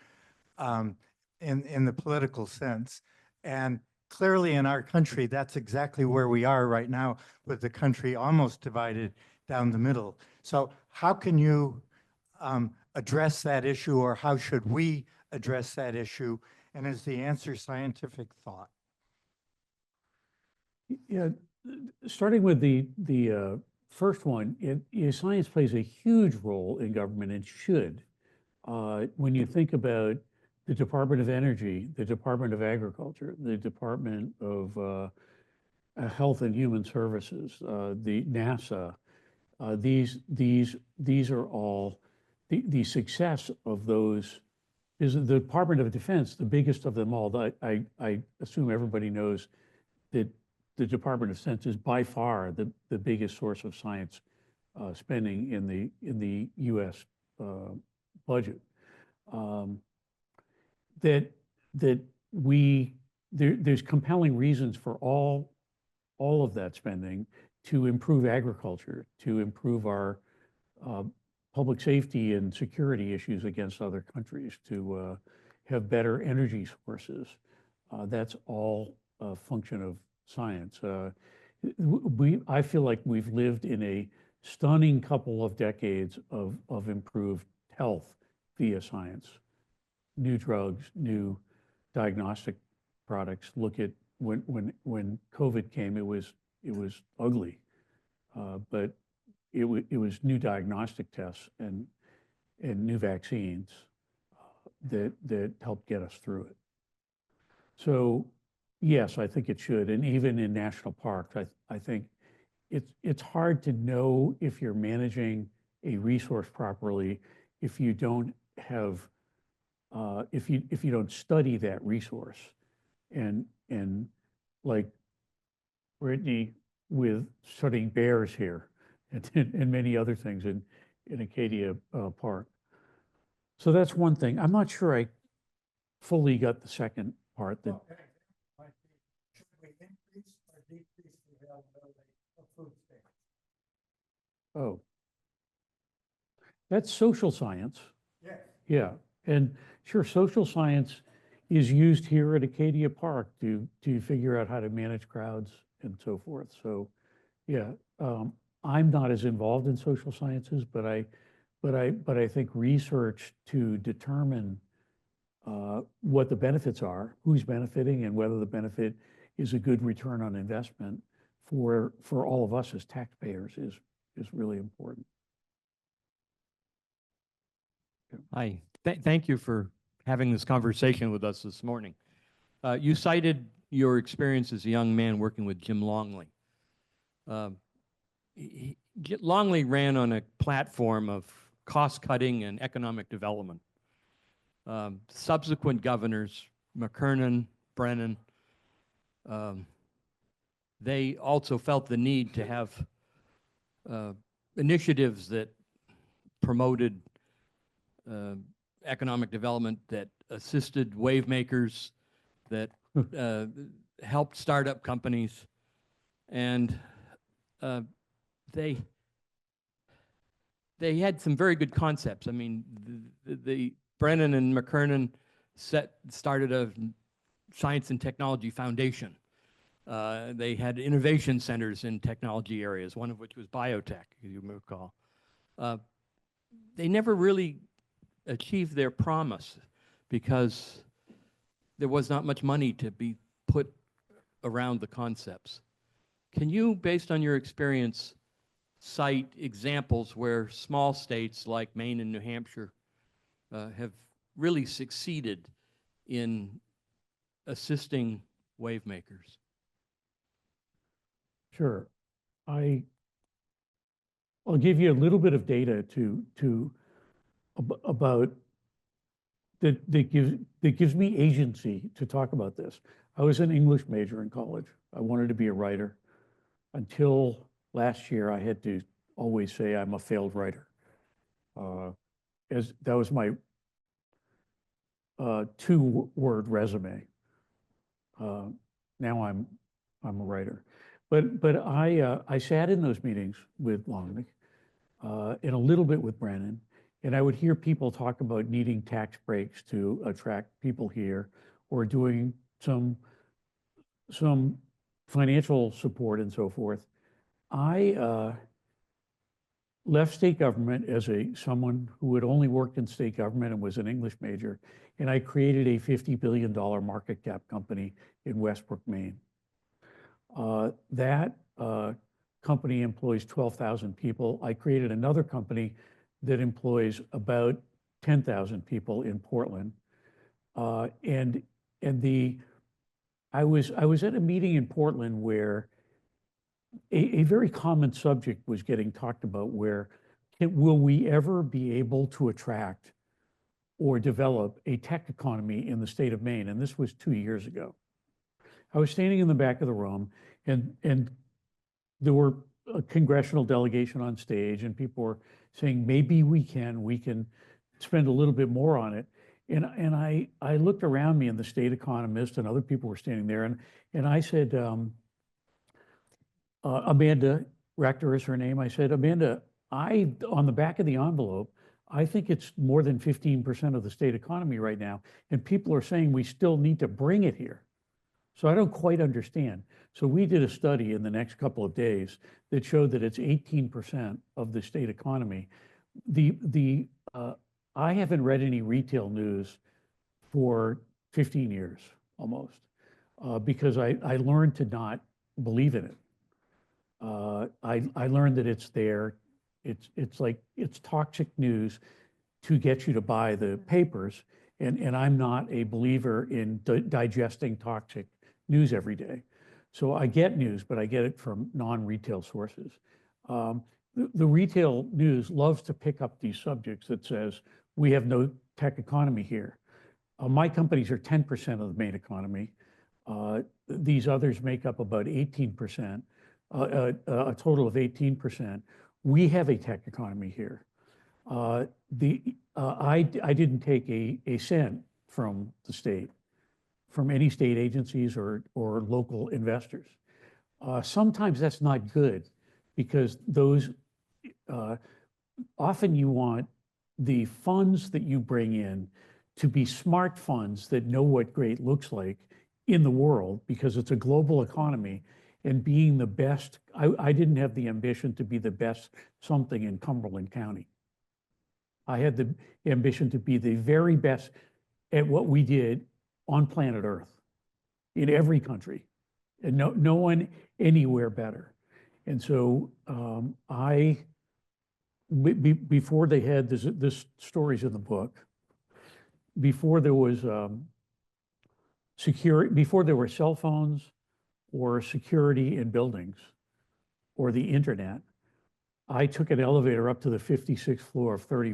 in the political sense. And clearly in our country, that's exactly where we are right now, with the country almost divided down the middle. So how can you address that issue, or how should we address that issue? And is the answer scientific thought?
Yeah, starting with the first one, science plays a huge role in government and should. When you think about the Department of Energy, the Department of Agriculture, the Department of Health and Human Services, the NASA, these are all the success of those. Is the Department of Defense the biggest of them all? I assume everybody knows that the Department of Defense is by far the biggest source of science spending in the U.S. Budget. There's compelling reasons for all of that spending to improve agriculture, to improve our public safety and security issues against other countries, to have better energy sources. That's all a function of science. I feel like we've lived in a stunning couple of decades of improved health via science. New drugs, new diagnostic products. Look at when COVID came, it was ugly, but it was new diagnostic tests and new vaccines that helped get us through it. So yes, I think it should. And even in national parks, I think it's hard to know if you're managing a resource properly if you don't have if you don't study that resource. And like Brittany with studying bears here and many other things in Acadia Park. So that's one thing. I'm not sure I fully got the second part. That
Should we increase or decrease the availability of food stamps?
Oh, that's social science.
Yes.
Yeah, and sure, social science is used here at Acadia Park to figure out how to manage crowds and so forth. So, yeah, I'm not as involved in social sciences, but I think research to determine what the benefits are, who's benefiting, and whether the benefit is a good return on investment for all of us as taxpayers is really important.
Hi, thank you for having this conversation with us this morning. You cited your experience as a young man working with Jim Longley. Longley ran on a platform of cost-cutting and economic development. Subsequent governors, McKernan, Brennan, they also felt the need to have initiatives that promoted economic development, that assisted wave makers, that helped startup companies. And uh, they they had some very good concepts. I mean, the Brennan and McKernan started a science and technology foundation. They had innovation centers in technology areas, one of which was biotech, as you may recall. They never really achieved their promise because there was not much money to be put around the concepts. Can you, based on your experience, cite examples where small states like Maine and New Hampshire have really succeeded in assisting wave makers?
Sure. I'll give you a little bit of data about that gives me agency to talk about this. I was an English major in college. I wanted to be a writer. Until last year, I had to always say I'm a failed writer. As that was my two-word resume. Now I'm a writer. But I sat in those meetings with Longnick and a little bit with Brennan, and I would hear people talk about needing tax breaks to attract people here, or doing some financial support and so forth. I left state government as someone who had only worked in state government and was an English major, and I created a $50 billion market cap company in Westbrook, Maine. That company employs 12,000 people. I created another company that employs about 10,000 people in Portland. I was at a meeting in Portland where a very common subject was getting talked about, where will we ever be able to attract or develop a tech economy in the state of Maine? And this was 2 years ago. I was standing in the back of the room, and there were a congressional delegation on stage, and people were saying, maybe we can spend a little bit more on it. And I looked around me, and the state economist and other people were standing there, and I said, Amanda Rector is her name. I said, Amanda, on the back of the envelope, I think it's more than 15% of the state economy right now, and people are saying we still need to bring it here. So I don't quite understand. So we did a study in the next couple of days that showed that it's 18% of the state economy. I haven't read any retail news for 15 years almost, because I learned to not believe in it. I learned that it's there. It's toxic news to get you to buy the papers, and I'm not a believer in digesting toxic news every day. So I get news, but I get it from non-retail sources. The retail news loves to pick up these subjects that says, we have no tech economy here. My companies are 10% of the Maine economy. These others make up about 18%, a total of 18%. We have a tech economy here. I didn't take a cent from the state, from any state agencies or local investors. Sometimes that's not good, because those, often you want the funds that you bring in to be smart funds that know what great looks like in the world, because it's a global economy. And being the best, I didn't have the ambition to be the best something in Cumberland County. I had the ambition to be the very best at what we did on planet Earth, in every country, and no one anywhere better. And so before they had this stories in the book, before there was before there were cell phones or security in buildings or the internet, I took an elevator up to the 56th floor of 30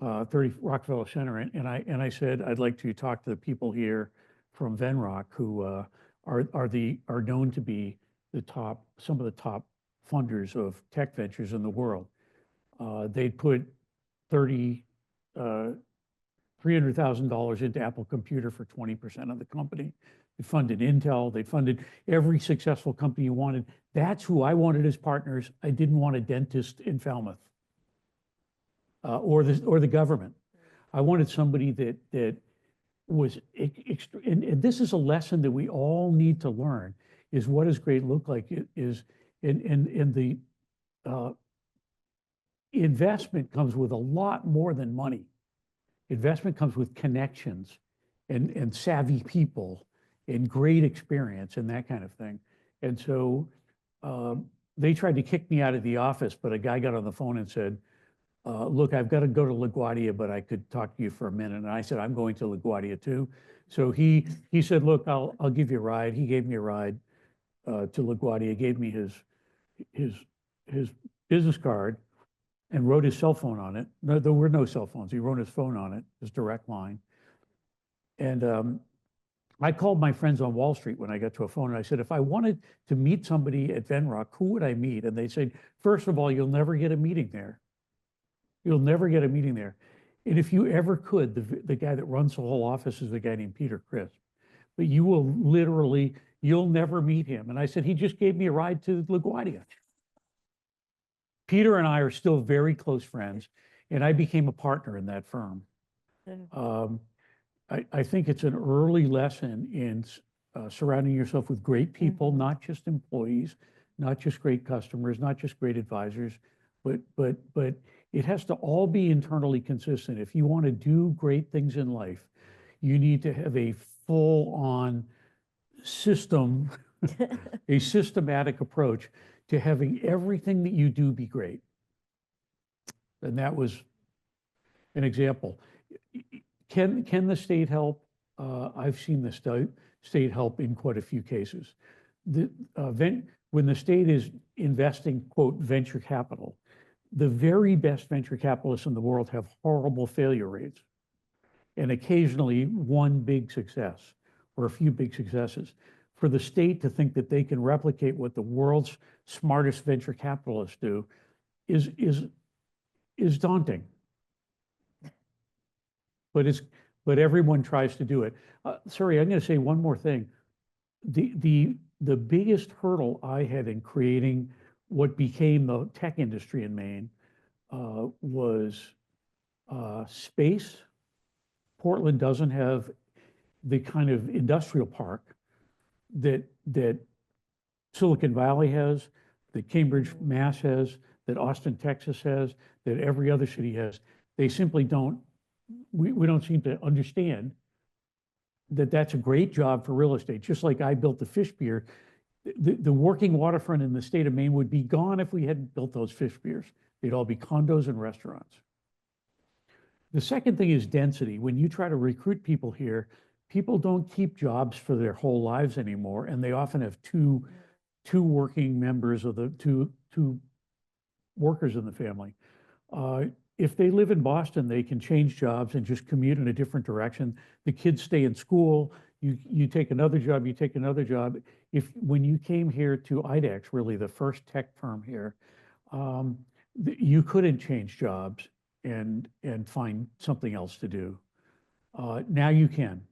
Rockefeller Center, and I said, I'd like to talk to the people here from Venrock who are known to be some of the top funders of tech ventures in the world. They'd put 30 $300,000 into Apple Computer for 20% of the company. They funded Intel. They funded every successful company you wanted. That's who I wanted as partners. I didn't want a dentist in Falmouth or the government. I wanted somebody that was, and this is a lesson that we all need to learn, is what does great look like? It is, and the investment comes with a lot more than money. Investment comes with connections and savvy people and great experience and that kind of thing. And so they tried to kick me out of the office, but a guy got on the phone and said, look, I've got to go to LaGuardia, but I could talk to you for a minute. And I said, I'm going to LaGuardia too. So he said, look, I'll give you a ride. He gave me a ride to LaGuardia, gave me his business card and wrote his cell phone on it. No, there were no cell phones. He wrote his phone on it, his direct line. And I called my friends on Wall Street when I got to a phone and I said, if I wanted to meet somebody at Venrock, who would I meet? And they said, first of all, you'll never get a meeting there. You'll never get a meeting there. And if you ever could, the guy that runs the whole office is a guy named Peter Crisp. But you will literally, you'll never meet him. And I said, he just gave me a ride to LaGuardia. Peter and I are still very close friends, and I became a partner in that firm. I think it's an early lesson in surrounding yourself with great people, not just employees, not just great customers, not just great advisors, but it has to all be internally consistent. If you want to do great things in life, you need to have a full-on system, a systematic approach to having everything that you do be great. And that was an example. Can the state help? I've seen the state help in quite a few cases. When the state is investing, quote, venture capital, the very best venture capitalists in the world have horrible failure rates, and occasionally one big success or a few big successes. For the state to think that they can replicate what the world's smartest venture capitalists do is daunting. But everyone tries to do it. Sorry, I'm going to say one more thing. The biggest hurdle I had in creating what became the tech industry in Maine was space. Portland doesn't have the kind of industrial park that Silicon Valley has, that Cambridge, Mass has, that Austin, Texas has, that every other city has. They simply don't, we don't seem to understand that that's a great job for real estate. Just like I built the fish pier, the working waterfront in the state of Maine would be gone if we hadn't built those fish piers. They'd all be condos and restaurants. The second thing is density. When you try to recruit people here, people don't keep jobs for their whole lives anymore, and they often have two working members of the two workers in the family. If they live in Boston, they can change jobs and just commute in a different direction. The kids stay in school. You take another job, you take another job. When you came here to IDEX, really the first tech firm here, you couldn't change jobs and find something else to do. Now you can.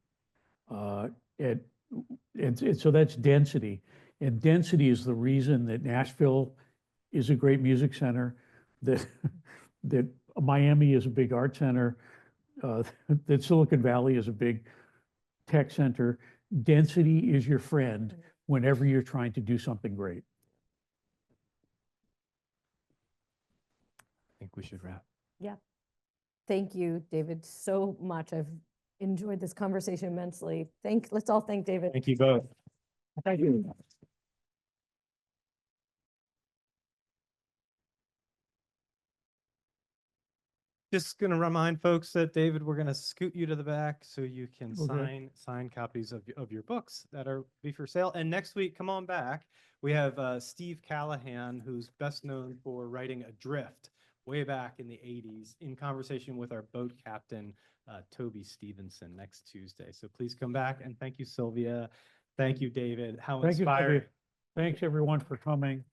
And so that's density. And density is the reason that Nashville is a great music center, that Miami is a big art center, that Silicon Valley is a big tech center. Density is your friend whenever you're trying to do something great.
I think we should wrap.
Yeah. Thank you, David, so much. I've enjoyed this conversation immensely. Let's all thank David.
Thank you both.
Thank you.
Just going to remind folks that, David, we're going to scoot you to the back so you can
Okay.
sign copies of your books that are be for sale. And next week, come on back. We have Steve Callahan, who's best known for writing Adrift way back in the 80s, in conversation with our boat captain, Toby Stevenson, next Tuesday. So please come back, and thank you, Sylvia. Thank you, David. How
Thank you,
inspiring.
Toby. Thanks, everyone, for coming.